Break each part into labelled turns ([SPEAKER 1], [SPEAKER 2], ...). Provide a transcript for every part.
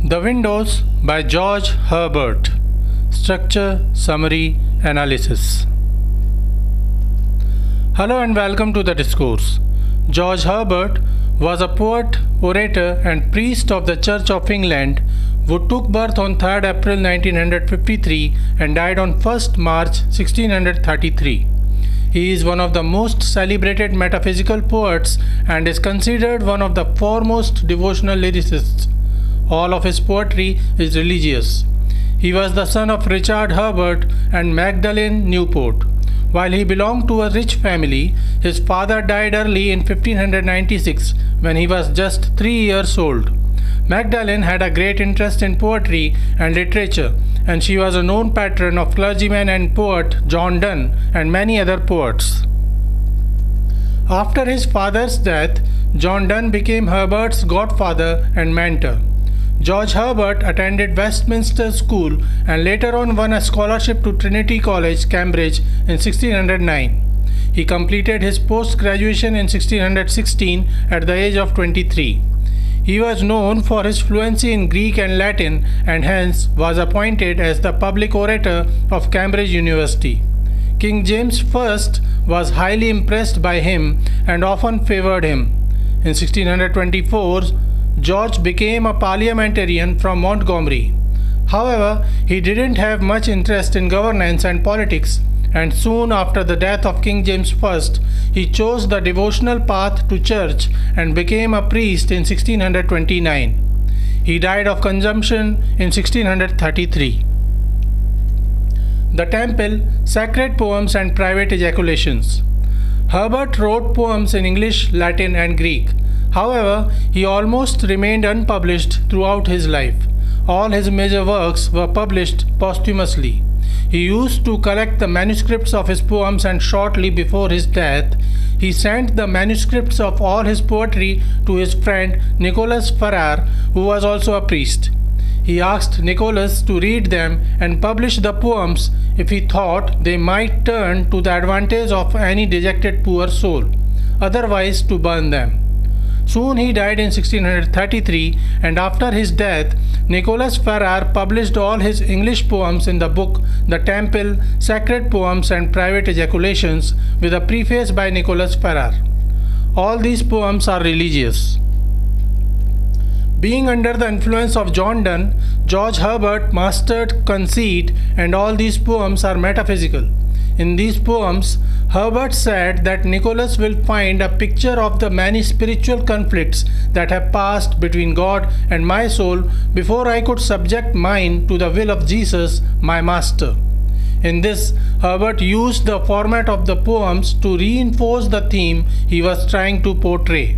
[SPEAKER 1] The Windows by George Herbert. Structure, Summary, Analysis. Hello and welcome to the Discourse. George Herbert was a poet, orator and priest of the Church of England who took birth on 3rd April 1953 and died on 1st March 1633. He is one of the most celebrated metaphysical poets and is considered one of the foremost devotional lyricists. All of his poetry is religious. He was the son of Richard Herbert and Magdalen Newport. While he belonged to a rich family, his father died early in 1596 when he was just 3 years old. Magdalen had a great interest in poetry and literature, and she was a known patron of clergyman and poet John Donne and many other poets. After his father's death, John Donne became Herbert's godfather and mentor. George Herbert attended Westminster School and later on won a scholarship to Trinity College, Cambridge in 1609. He completed his post-graduation in 1616 at the age of 23. He was known for his fluency in Greek and Latin and hence was appointed as the public orator of Cambridge University. King James Ist was highly impressed by him and often favored him. In 1624, George became a Parliamentarian from Montgomery. However, he didn't have much interest in governance and politics, and soon after the death of King James I, he chose the devotional path to church and became a priest in 1629. He died of consumption in 1633. The Temple, Sacred Poems and Private Ejaculations. Herbert wrote poems in English, Latin and Greek. However, he almost remained unpublished throughout his life. All his major works were published posthumously. He used to collect the manuscripts of his poems and shortly before his death, he sent the manuscripts of all his poetry to his friend Nicholas Ferrar, who was also a priest. He asked Nicholas to read them and publish the poems if he thought they might turn to the advantage of any dejected poor soul, otherwise to burn them. Soon he died in 1633, and after his death, Nicholas Ferrar published all his English poems in the book The Temple, Sacred Poems and Private Ejaculations with a preface by Nicholas Ferrar. All these poems are religious. Being under the influence of John Donne, George Herbert mastered conceit, and all these poems are metaphysical. In these poems, Herbert said that Nicholas will find a picture of the many spiritual conflicts that have passed between God and my soul before I could subject mine to the will of Jesus, my master. In this, Herbert used the format of the poems to reinforce the theme he was trying to portray.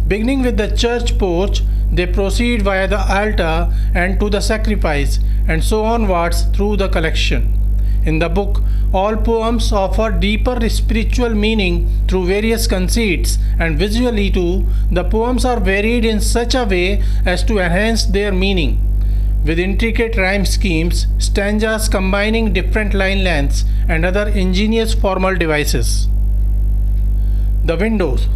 [SPEAKER 1] Beginning with the church porch, they proceed via the altar and to the sacrifice, and so onwards through the collection. In the book, all poems offer deeper spiritual meaning through various conceits, and visually too, the poems are varied in such a way as to enhance their meaning, with intricate rhyme schemes, stanzas combining different line lengths, and other ingenious formal devices. The Windows.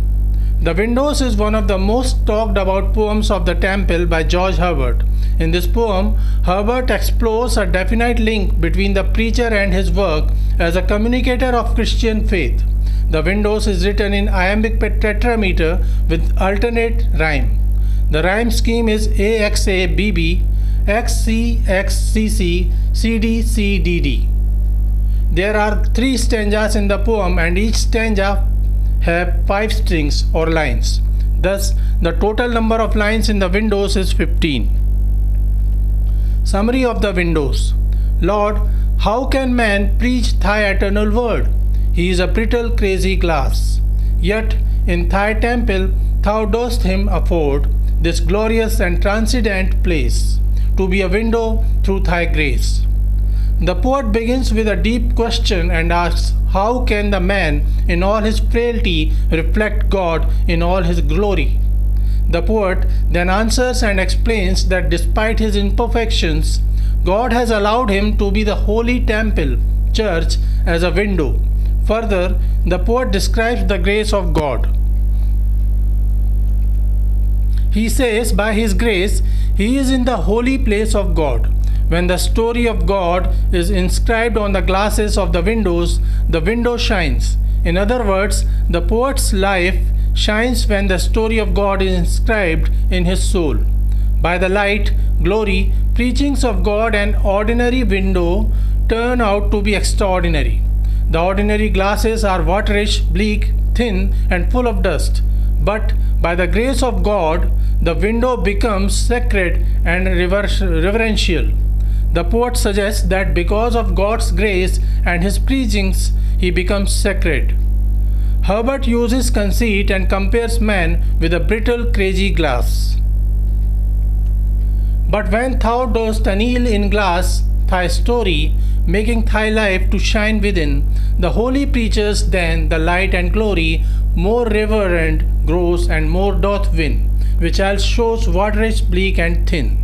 [SPEAKER 1] The Windows is one of the most talked about poems of the Temple by George Herbert. In this poem, Herbert explores a definite link between the preacher and his work as a communicator of Christian faith. The Windows is written in iambic tetrameter with alternate rhyme. The rhyme scheme is AXABB, XCXCC, CDCDD. There are 3 stanzas in the poem and each stanza have 5 strings or lines. Thus, the total number of lines in the Windows is 15. Summary of the Windows. Lord, how can man preach thy eternal word? He is a brittle, crazy glass. Yet in thy temple thou dost him afford this glorious and transcendent place, to be a window through thy grace. The poet begins with a deep question and asks, how can the man in all his frailty reflect God in all his glory? The poet then answers and explains that despite his imperfections, God has allowed him to be the holy temple, church, as a window. Further, the poet describes the grace of God. He says, by His grace, He is in the holy place of God. When the story of God is inscribed on the glasses of the window shines. In other words, the poet's life shines when the story of God is inscribed in his soul. By the light, glory, preachings of God, an ordinary window turn out to be extraordinary. The ordinary glasses are waterish, bleak, thin, and full of dust. But by the grace of God, the window becomes sacred and reverential. The poet suggests that because of God's grace and his preachings, he becomes sacred. Herbert uses conceit and compares man with a brittle, crazy glass. But when thou dost anneal in glass thy story, making thy life to shine within, the holy preachers then the light and glory more reverend grows and more doth win, which else shows waterish, bleak, and thin.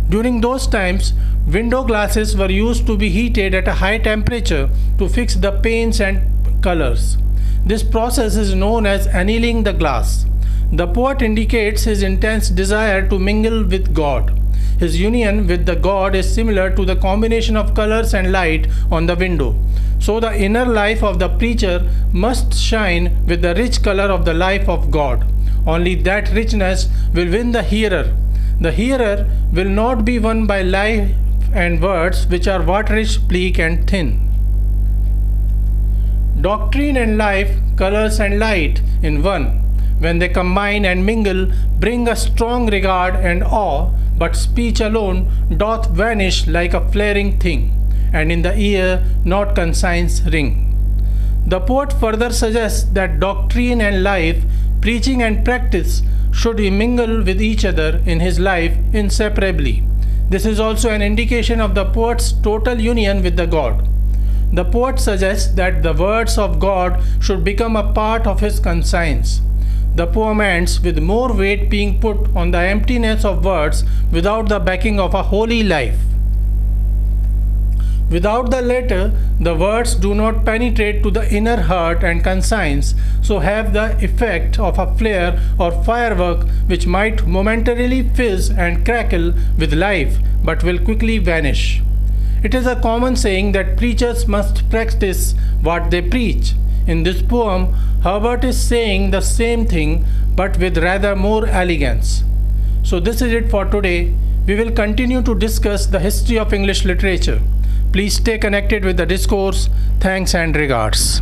[SPEAKER 1] During those times, window glasses were used to be heated at a high temperature to fix the paints and colors. This process is known as annealing the glass. The poet indicates his intense desire to mingle with God. His union with the God is similar to the combination of colors and light on the window. So the inner life of the preacher must shine with the rich color of the life of God. Only that richness will win the hearer. The hearer will not be won by life and words which are waterish, bleak, and thin. Doctrine and life, colors and light in one, when they combine and mingle, bring a strong regard and awe, but speech alone doth vanish like a flaring thing, and in the ear not conscience ring. The poet further suggests that doctrine and life, preaching and practice should mingle with each other in his life inseparably. This is also an indication of the poet's total union with the God. The poet suggests that the words of God should become a part of his conscience. The poem ends with more weight being put on the emptiness of words without the backing of a holy life. Without the latter, the words do not penetrate to the inner heart and conscience, so have the effect of a flare or firework which might momentarily fizz and crackle with life, but will quickly vanish. It is a common saying that preachers must practice what they preach. In this poem, Herbert is saying the same thing, but with rather more elegance. So this is it for today. We will continue to discuss the history of English literature. Please stay connected with the discourse. Thanks and regards.